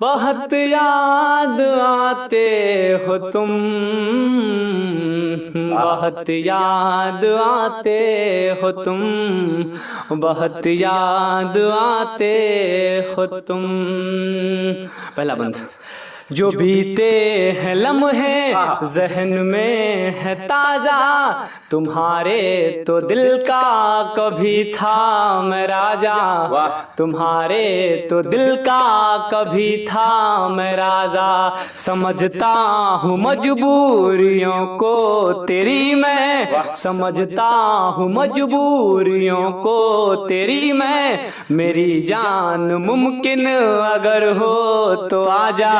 बहुत याद आते हो तुम, बहुत याद आते हो तुम, बहुत याद आते हो तुम। पहला बंद। जो बीते हैं लम्हे जहन में है ताजा, तुम्हारे तो दिल का कभी था मैं राजा, तुम्हारे तो दिल का कभी था मैं राजा। समझता हूँ मजबूरियों को तेरी मैं, समझता हूँ मजबूरियों को तेरी मैं। मेरी जान मुमकिन अगर हो तो आजा,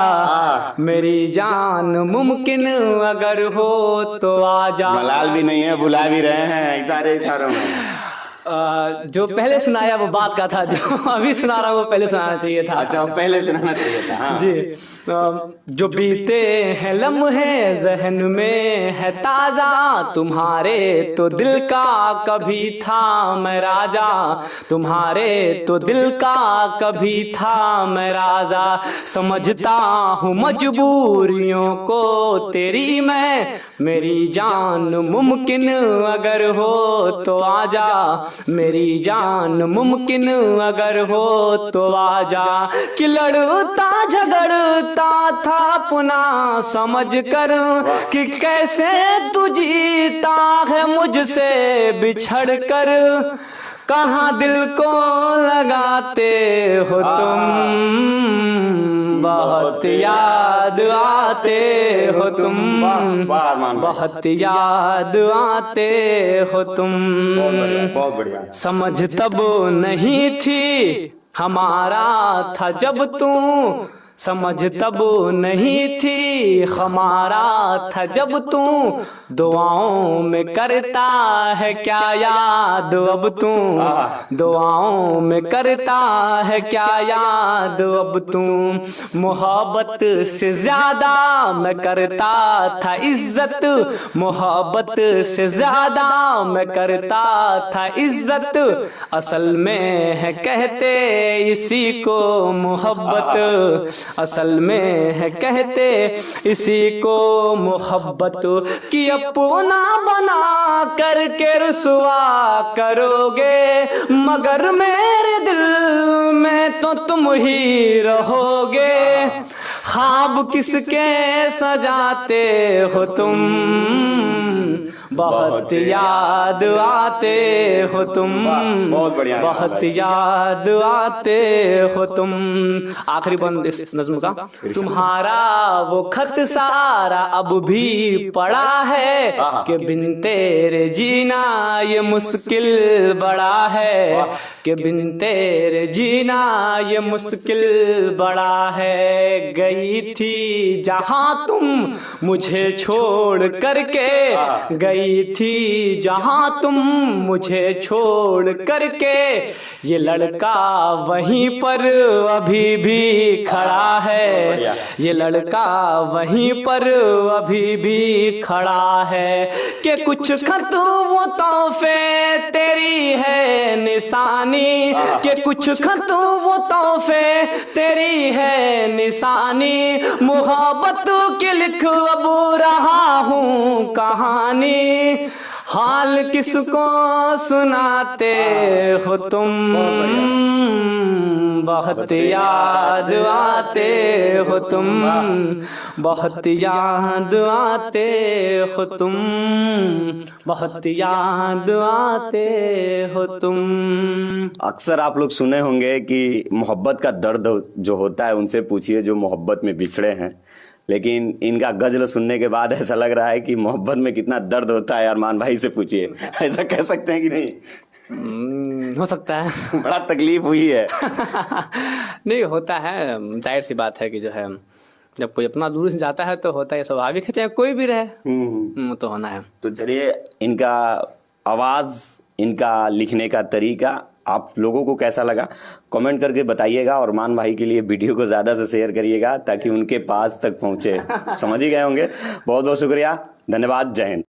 मेरी जान मुमकिन अगर हो तो आजा। मलाल भी नहीं है, बुला भी रहे हैं इशारे इशारों में। जो पहले सुनाया वो बात का था, जो अभी सुना रहा वो पहले सुनाना चाहिए था। अच्छा, पहले सुनाना चाहिए था। हाँ। जी। जो बीते हैं लम्हे जहन में है ताजा, तुम्हारे तो दिल का कभी था मैं राजा, तुम्हारे तो दिल का कभी था मैं राजा। समझता हूँ मजबूरियों को तेरी मैं, मेरी जान मुमकिन अगर हो तो आजा, मेरी जान मुमकिन अगर हो तो आजा। कि लड़ता झगड़ता था अपना समझ कर, कि कैसे तू जीता है मुझसे बिछड़ कर। कहाँ दिल को लगाते हो तुम, बहुत याद आते हो तुम, बहुत याद आते हो तुम। बहुत बढ़िया। समझ तब नहीं थी हमारा था जब तू, समझ तब नहीं थी हमारा था जब तू, दुआओं में करता है क्या याद अब तू, दुआओं में करता है क्या याद अब तू। मोहब्बत से ज्यादा मैं करता था इज्जत, मोहब्बत से ज्यादा मैं करता था इज्जत। असल में है कहते इसी को मोहब्बत, असल में है कहते इसी को मोहब्बत। कि अपना बना करके रुसवा करोगे, मगर मेरे दिल में तो तुम ही रहोगे। ख्वाब किसके सजाते हो तुम, बहुत याद आते हो तुम, बहुत बढ़िया, बहुत याद आते हो तुम। आखिरी बंद इस नज्म का। तुम्हारा वो खत सारा अब भी पड़ा है, कि बिन तेरे जीना ये मुश्किल बड़ा है, कि बिन तेरे जीना ये मुश्किल बड़ा है। गई थी जहां तुम मुझे छोड़ करके, गई थी जहां तुम मुझे छोड़ करके। ये लड़का वहीं पर अभी भी खड़ा है, ये लड़का वहीं पर अभी भी खड़ा है। कि कुछ खत वो तोहफे तेरी है निशानी, कि कुछ खत वो तोहफे तेरी है निशानी। मोहब्बत की लिख अब रहा हूँ कहानी, हाल किसको सुनाते हो तुम, बहुत याद आते हो तुम, बहुत याद आते हो तुम, बहुत याद आते हो तुम। अक्सर आप लोग सुने होंगे कि मोहब्बत का दर्द जो होता है उनसे पूछिए जो मोहब्बत में बिछड़े हैं, लेकिन इनका गजल सुनने के बाद ऐसा लग रहा है कि मोहब्बत में कितना दर्द होता है अरमान भाई से पूछिए। ऐसा कह सकते हैं कि नहीं? हो सकता है। बड़ा तकलीफ हुई है। नहीं, होता है, जाहिर सी बात है कि जो है जब कोई अपना दूर से जाता है तो होता है, स्वाभाविक है, चाहे कोई भी रहे तो होना है। तो चलिए, इनका आवाज़, इनका लिखने का तरीका आप लोगों को कैसा लगा कमेंट करके बताइएगा, और मान भाई के लिए वीडियो को ज़्यादा से शेयर करिएगा ताकि उनके पास तक पहुँचे। समझ ही गए होंगे। बहुत बहुत शुक्रिया, धन्यवाद, जय हिंद।